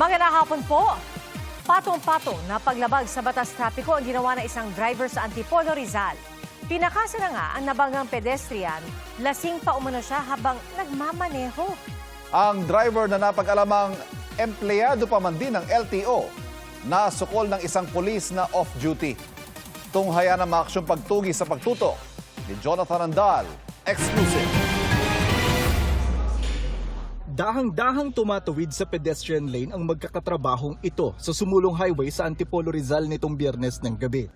Magandang hapon po. Patong-patong na paglabag sa batas trapiko ang ginawa ng isang driver sa Antipolo, Rizal. Pinakasa na nga ang nabanggang pedestrian, lasing pa umano siya habang nagmamaneho. Ang driver na napag-alamang empleyado pa man din ng LTO, nasukol ng isang pulis na off-duty. Tunghaya na maaksyong pagtugi sa pagtutok ni Jonathan Andal, exclusive. Dahang-dahang tumatawid sa pedestrian lane ang magkakatrabahong ito sa sumulong highway sa Antipolo, Rizal nitong Biyernes ng gabi.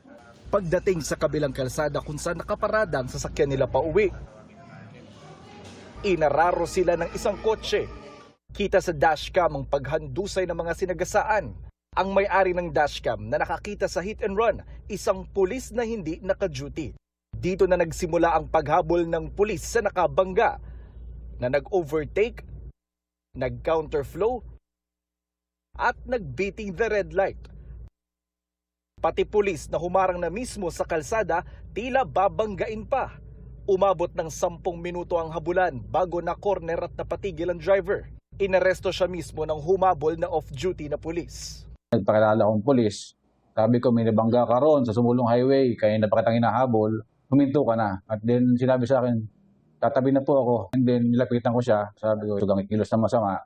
Pagdating sa kabilang kalsada kung saan nakaparada ang sasakyan nila pauwi, inararo sila ng isang kotse. Kita sa dashcam ang paghandusay ng mga sinagasaan. Ang may-ari ng dashcam na nakakita sa hit and run, isang pulis na hindi naka-duty. Dito na nagsimula ang paghabol ng pulis sa nakabangga na nag-overtake, nag-counterflow at nag-beating the red light. Pati pulis na humarang na mismo sa kalsada, tila babanggain pa. Umabot ng 10 minuto ang habulan bago na corner at napatigil ang driver. Inaresto siya mismo ng humabol na off-duty na pulis. Nagpakilala akong pulis. Sabi ko, may nabangga ka ron sa sumulong highway, kaya na pakitang hinahabol, huminto ka na. At then sinabi sa akin, tatabi na po ako. And then nilapitan ko siya. Sabi ko, sugang kilos na masama.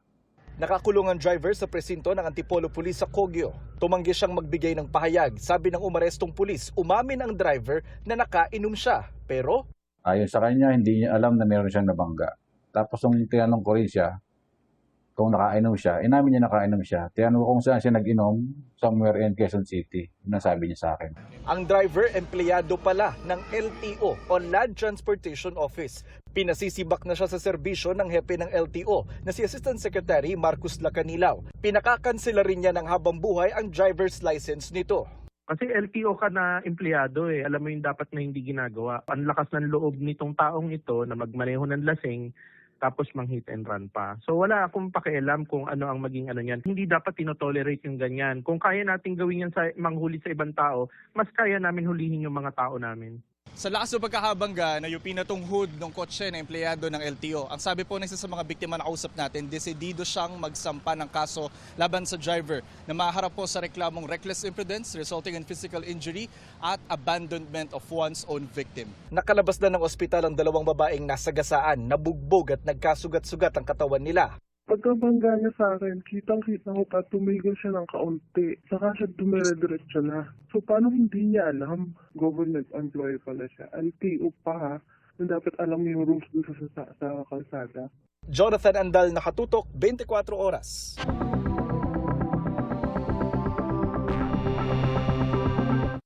Nakakulong ang driver sa presinto ng Antipolo Police sa Kogyo. Tumanggi siyang magbigay ng pahayag. Sabi ng umarestong pulis, umamin ang driver na nakainom siya. Pero Ayon sa kanya, hindi niya alam na meron siyang nabangga. Tapos nung tinanong ko rin siya, kung nakainom siya, inamin niya nakainom siya. Tinanong ko kung saan siya nag-inom, somewhere in Quezon City. Nasabi niya sa akin. ang driver empleyado pala ng LTO o Land Transportation Office. Pinasisibak na siya sa serbisyo ng hepe ng LTO na si Assistant Secretary Marcus Lacanilaw. Pinakakansela rin niya ng habang buhay ang driver's license nito. Kasi LTO ka na empleyado eh. Alam mo yung dapat na hindi ginagawa. Ang lakas ng loob nitong taong ito na magmaneho ng lasing tapos mang-hit and run pa. So wala akong pakialam kung ano ang maging ano niyan. Hindi dapat tinotolerate yung ganyan. Kung kaya nating gawin yan sa manghuli sa ibang tao, mas kaya namin hulihin yung mga tao namin. Sa lakas ng pagkahabangga, nayupi na tong hood ng kotse na empleyado ng LTO. Ang sabi po ng isa sa mga biktima na kausap natin, desidido siyang magsampa ng kaso laban sa driver na maharap po sa reklamong reckless imprudence resulting in physical injury at abandonment of one's own victim. Nakalabas na ng ospital ang dalawang babaeng nasagasaan, nabugbog at nagkasugat-sugat ang katawan nila. Pagkabangga niya sa akin, kitang-kita ko pa tumigil siya ng kaunti. Saka siya dumire-diretso na. So paano hindi niya alam? Government employee pala siya. LTO pa ha. Na dapat alam yung rules dun sa kalsada. Jonathan Andal, nakatutok, 24 oras.